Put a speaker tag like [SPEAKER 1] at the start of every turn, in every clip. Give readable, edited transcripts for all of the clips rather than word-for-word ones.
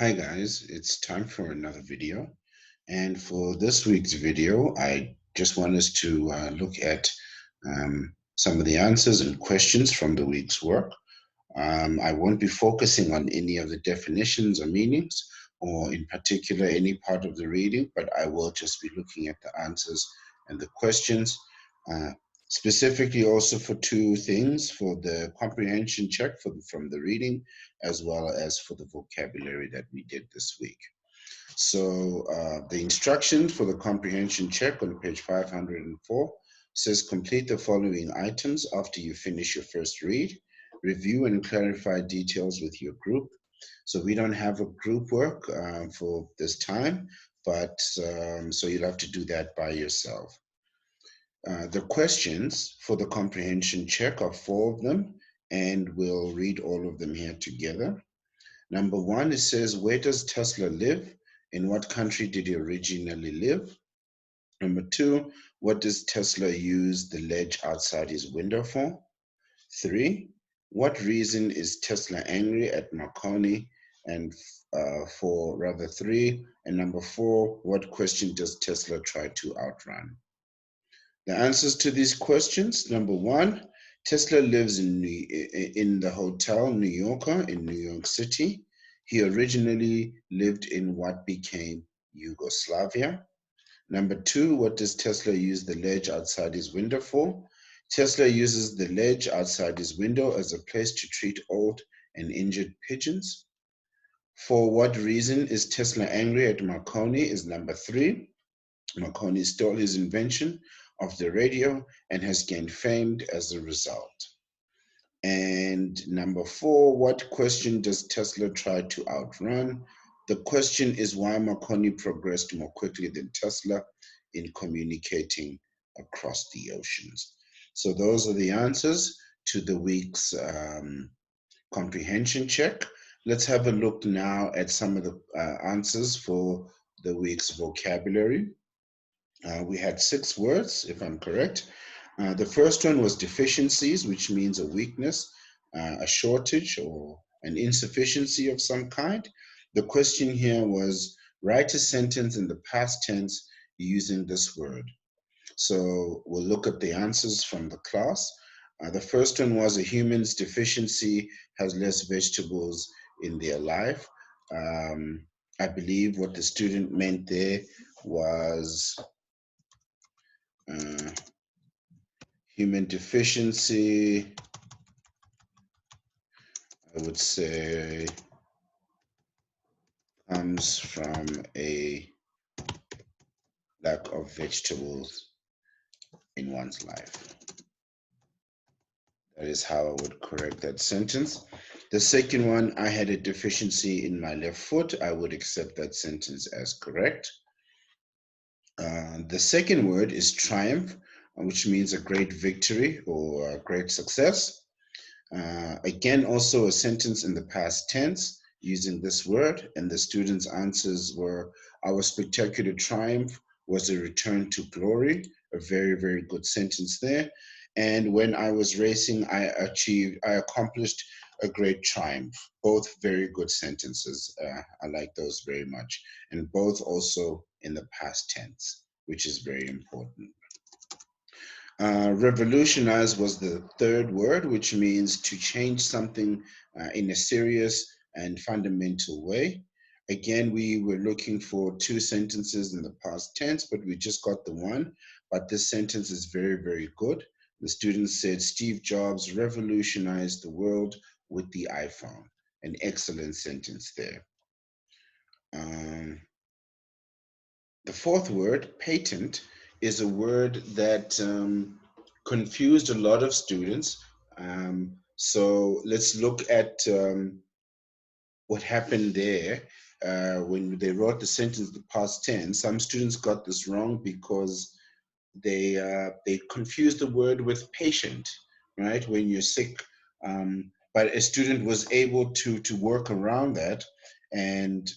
[SPEAKER 1] Hi guys, it's time for another video. And for this week's video, I just want us to look at some of the answers and questions from the week's work. I won't be focusing on any of the definitions or meanings, or in particular any part of the reading, but I will just be looking at the answers and the questions, uh, specifically also for two things, for the comprehension check from the reading, as well as for the vocabulary that we did this week. So the instruction for the comprehension check on page 504 says complete the following items after you finish your first read. Review and clarify details with your group. So we don't have a group work for this time, but so you'll have to do that by yourself. The questions for the comprehension check are four of them, and we'll read all of them here together. Number one, it says, where does Tesla live? In what country did he originally live? Number two, what does Tesla use the ledge outside his window for? Three, what reason is Tesla angry at Marconi? And for rather three. And number four, what question does Tesla try to outrun? The answers to these questions: number one, Tesla lives in the Hotel New Yorker in New York City. He originally lived in what became Yugoslavia. Number two, what does Tesla use the ledge outside his window for? Tesla uses the ledge outside his window as a place to treat old and injured pigeons. For what reason is Tesla angry at Marconi is number three. Marconi stole his invention of the radio and has gained fame as a result. And number four, what question does Tesla try to outrun? The question is why Marconi progressed more quickly than Tesla in communicating across the oceans. So those are the answers to the week's comprehension check. Let's have a look now at some of the answers for the week's vocabulary. We had 6 words, if I'm correct. The first one was deficiencies, which means a weakness, a shortage, or an insufficiency of some kind. The question here was write a sentence in the past tense using this word. So we'll look at the answers from the class. The first one was a human's deficiency has less vegetables in their life. I believe what the student meant there was uh, human deficiency, I would say, comes from a lack of vegetables in one's life. That is how I would correct that sentence. The second one, I had a deficiency in my left foot. I would accept that sentence as correct. The second word is triumph, which means a great victory or a great success. Again, also a sentence in the past tense using this word, and the students' answers were, our spectacular triumph was a return to glory, a very, very good sentence there. And when I was racing, I accomplished a great triumph. Both very good sentences. I like those very much. And both also in the past tense, which is very important. Revolutionize was the third word, which means to change something in a serious and fundamental way. Again, we were looking for 2 sentences in the past tense, but we just got the one. But this sentence is very, very good. The student said, Steve Jobs revolutionized the world with the iPhone. An excellent sentence there. The fourth word, patent, is a word that confused a lot of students. So let's look at what happened there when they wrote the sentence the past tense. Some students got this wrong because they confused the word with patient, right? When you're sick, but a student was able to work around that, and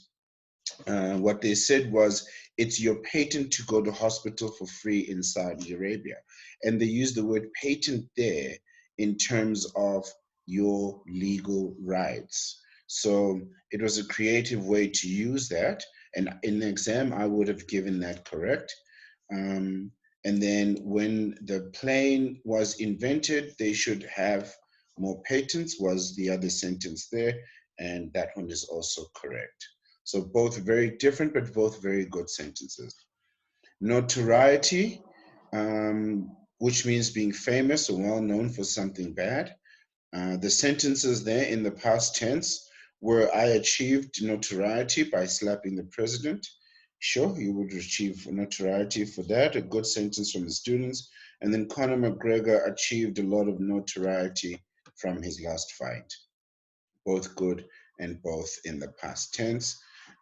[SPEAKER 1] what they said was, it's your patent to go to hospital for free in Saudi Arabia. And they used the word patent there in terms of your legal rights. So it was a creative way to use that. And in the exam, I would have given that correct. Um, and then when the plane was invented, they should have more patents, was the other sentence there. And that one is also correct. So both very different, but both very good sentences. Notoriety, which means being famous or well known for something bad. The sentences there in the past tense were I achieved notoriety by slapping the president. Sure, you would achieve notoriety for that, a good sentence from the students. And then Conor McGregor achieved a lot of notoriety from his last fight. Both good and both in the past tense.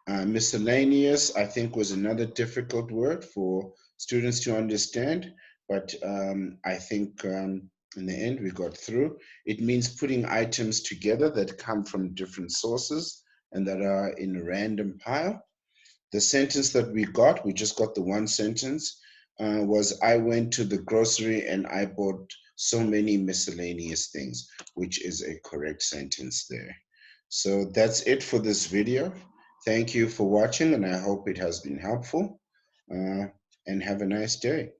[SPEAKER 1] Miscellaneous, I think, was another difficult word for students to understand, but I think in the end we got through. It means putting items together that come from different sources and that are in a random pile. The sentence that we just got the one sentence, was I went to the grocery and I bought so many miscellaneous things, which is a correct sentence there. So that's it for this video. Thank you for watching, and I hope it has been helpful. And have a nice day.